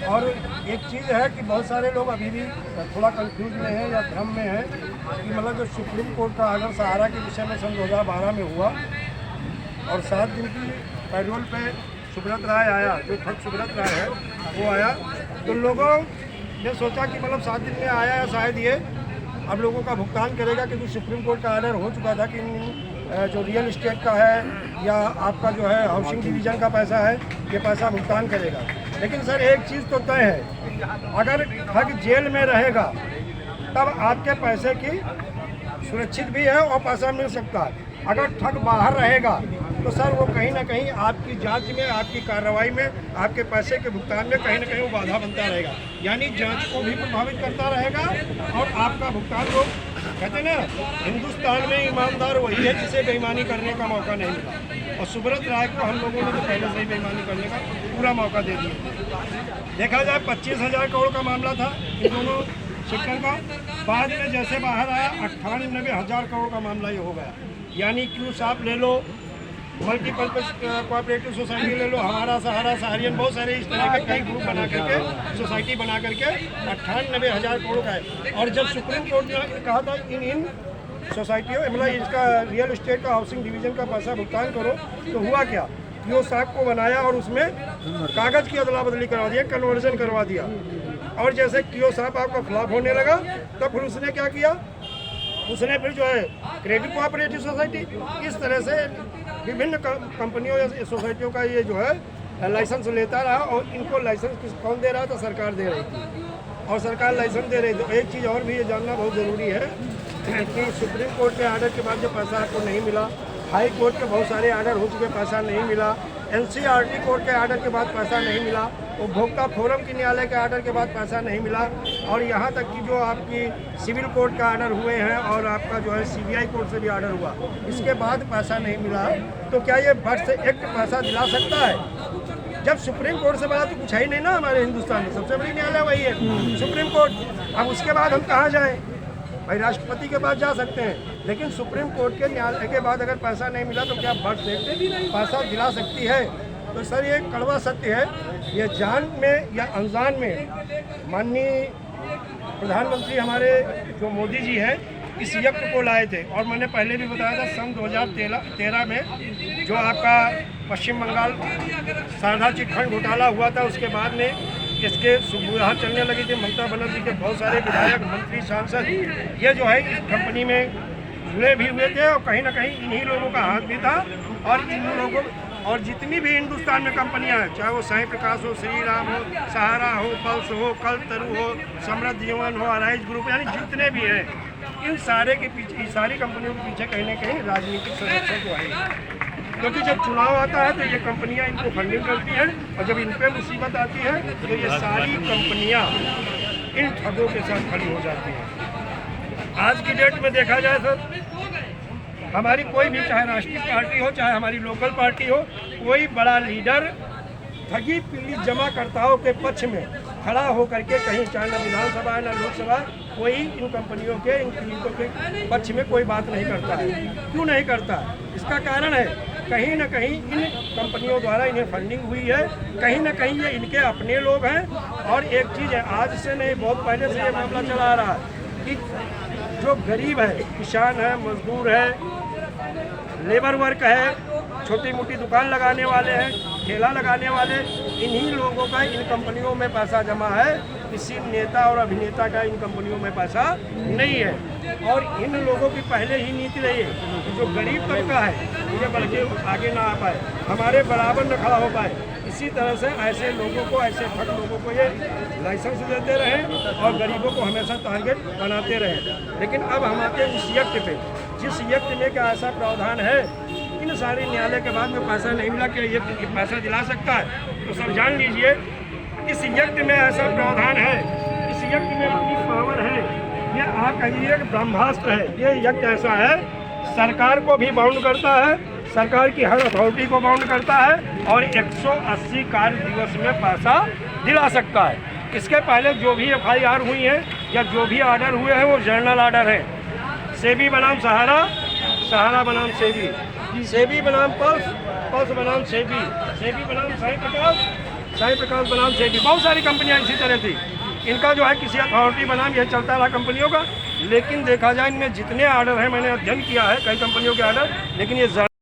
और एक चीज़ है कि बहुत सारे लोग अभी भी थोड़ा कंफ्यूज में हैं या भ्रम में हैं कि मतलब जो सुप्रीम कोर्ट का आर्डर सहारा के विषय में सन 2012 में हुआ और 7 दिन की पैरोल पे सुब्रत राय आया, जो ठग सुब्रत राय है वो आया, तो लोगों ने सोचा कि मतलब 7 दिन में आया या शायद ये अब लोगों का भुगतान करेगा, क्योंकि सुप्रीम कोर्ट का आर्डर हो चुका था कि जो रियल इस्टेट का है या आपका जो है हाउसिंग डिवीज़न का पैसा है ये पैसा भुगतान करेगा। लेकिन सर एक चीज़ तो तय है, अगर ठग जेल में रहेगा तब आपके पैसे की सुरक्षित भी है और पैसा मिल सकता है। अगर ठग बाहर रहेगा तो सर वो कहीं ना कहीं आपकी जांच में, आपकी कार्रवाई में, आपके पैसे के भुगतान में कहीं ना कहीं वो बाधा बनता रहेगा, यानी जांच को भी प्रभावित करता रहेगा और आपका भुगतान को, कहते हैं ना हिंदुस्तान में ईमानदार वही है जिसे बेईमानी करने का मौका नहीं मिला, और सुब्रत राय को हम लोगों ने तो पहले से ही बेईमानी करने का पूरा मौका दे दिया। देखा जाए 25,000 करोड़ का मामला था इन दोनों सेक्टर का, बाद में जैसे बाहर आया 98,000 करोड़ का मामला ये हो गया। यानी क्यू साफ ले लो, मल्टीपर्पज कोऑपरेटिव सोसाइटी ले लो, हमारा सहारा, सहारियन, बहुत सारे इस तरह के कई ग्रुप बना करके सोसाइटी बना करके 98,000 करोड़ का है। और जब सुप्रीम कोर्ट ने कहा था इन सोसाइटियों मतलब इसका रियल इस्टेट का हाउसिंग डिवीज़न का पैसा भुगतान करो, तो हुआ क्या, क्यू साफ को बनाया और उसमें कागज़ की अदला बदली करवा दिया, कन्वर्जन करवा दिया। और जैसे क्यू साफ आपका खिलाफ होने लगा तब फिर उसने क्या किया, उसने फिर जो है क्रेडिट कोऑपरेटिव सोसाइटी, इस तरह से विभिन्न कंपनियों या सोसाइटियों का ये जो है लाइसेंस लेता रहा, और इनको लाइसेंस कौन दे रहा था, सरकार दे रही थी, और सरकार लाइसेंस दे रही थी। एक चीज़ और भी ये जानना बहुत ज़रूरी है कि सुप्रीम कोर्ट के आर्डर के बाद जो पैसा आपको नहीं मिला, हाई कोर्ट के बहुत सारे आर्डर हो चुके पैसा नहीं मिला, NCLT कोर्ट के आर्डर के बाद पैसा नहीं मिला, उपभोक्ता फोरम की न्यायालय के आर्डर के बाद पैसा नहीं मिला, और यहाँ तक कि जो आपकी सिविल कोर्ट का आर्डर हुए हैं और आपका जो है CBI कोर्ट से भी आर्डर हुआ, इसके बाद पैसा नहीं मिला, तो क्या ये बर्थ एक्ट पैसा दिला सकता है? जब सुप्रीम कोर्ट से बड़ा तो कुछ है ही नहीं ना हमारे हिंदुस्तान में, सबसे बड़ी न्यायालय वही है सुप्रीम कोर्ट। अब उसके बाद हम कहाँ जाएँ? भाई राष्ट्रपति के पास जा सकते हैं, लेकिन सुप्रीम कोर्ट के न्यायालय के बाद अगर पैसा नहीं मिला तो क्या बर्थ एक्ट पैसा दिला सकती है? तो सर ये कड़वा सत्य है, ये जान में या अनजान में माननीय प्रधानमंत्री हमारे जो मोदी जी हैं इस यज्ञ को लाए थे। और मैंने पहले भी बताया था सन 2013 में जो आपका पश्चिम बंगाल शारदा चिटफंड घोटाला हुआ था, उसके बाद में इसके सुबह चलने लगी थी। ममता बनर्जी के बहुत सारे विधायक, मंत्री, सांसद ये जो है इस कंपनी में जुड़े भी हुए थे, और कहीं ना कहीं इन्हीं लोगों का हाथ भी था। और इन लोगों और जितनी भी हिंदुस्तान में कंपनियां हैं, चाहे वो साई प्रकाश हो, श्री राम हो, सहारा हो, पल्स हो, कल्पतरू हो, समृद्ध जीवन हो, अराइज ग्रुप, यानी जितने भी हैं, इन सारे के पीछे, सारी कंपनियों के पीछे कहीं ना कहीं राजनीतिक संरक्षण को है। क्योंकि जब चुनाव आता है तो ये कंपनियां इनको फंडिंग करती हैं, और जब इन पर मुसीबत आती है तो ये सारी कंपनियां इन ठगों के साथ खड़ी हो जाती हैं। आज की डेट में देखा जाए सर, हमारी कोई भी, चाहे राष्ट्रीय पार्टी हो चाहे हमारी लोकल पार्टी हो, कोई बड़ा लीडर ठगी पीड़ित जमाकर्ताओं के पक्ष में खड़ा होकर के कहीं, चाहे न विधानसभा है न लोकसभा, कोई इन कंपनियों के, इन पीड़ितों के पक्ष में कोई बात नहीं करता है। क्यों नहीं करता? इसका कारण है कहीं ना कहीं इन कंपनियों द्वारा इन्हें फंडिंग हुई है, कहीं ना कहीं ये इनके अपने लोग हैं। और एक चीज़ है, आज से नहीं बहुत पहले से ये मामला चला आ रहा है कि जो गरीब है, किसान है, मजदूर है, लेबर वर्क है, छोटी मोटी दुकान लगाने वाले हैं, ठेला लगाने वाले, इन्हीं लोगों का इन कंपनियों में पैसा जमा है। किसी नेता और अभिनेता का इन कंपनियों में पैसा नहीं है। और इन लोगों की पहले ही नीति रही है कि जो गरीब तबका है ये बल्कि आगे ना आ पाए, हमारे बराबर न खड़ा हो पाए। इसी तरह से ऐसे लोगों को, ऐसे ठग लोगों को ये लाइसेंस देते रहे और गरीबों को हमेशा टारगेट बनाते रहे। लेकिन अब हम आते हैं उस यज्ञ पे, जिस यज्ञ में क्या ऐसा प्रावधान है, इन सारे न्यायालय के बाद में पैसा नहीं मिला, क्या ये पैसा दिला सकता है? तो सब जान लीजिए इस यज्ञ में ऐसा प्रावधान है, इस यज्ञ में अपनी पावर है, ये आप कहिए ब्रह्मास्त्र है। ये यज्ञ ऐसा है, सरकार को भी बाउंड करता है, सरकार की हर अथॉरिटी को बाउंड करता है, और 180 कार्य दिवस में पैसा दिला सकता है। इसके पहले जो भी FIR हुई है या जो भी आर्डर हुए हैं वो जर्नल आर्डर है। सेबी बनाम सहारा, सहारा बनाम सेबी, सेबी बनाम पल्स, पल्स बनाम सेबी, सेबी बनाम साई प्रकाश, साई प्रकाश बनाम सेबी, बहुत सारी कंपनियां इसी तरह थी। इनका जो है किसी अथॉरिटी बनाम यह चलता रहा कंपनियों का। लेकिन देखा जाए इनमें जितने आर्डर हैं, मैंने अध्ययन किया है कई कंपनियों के आर्डर, लेकिन ये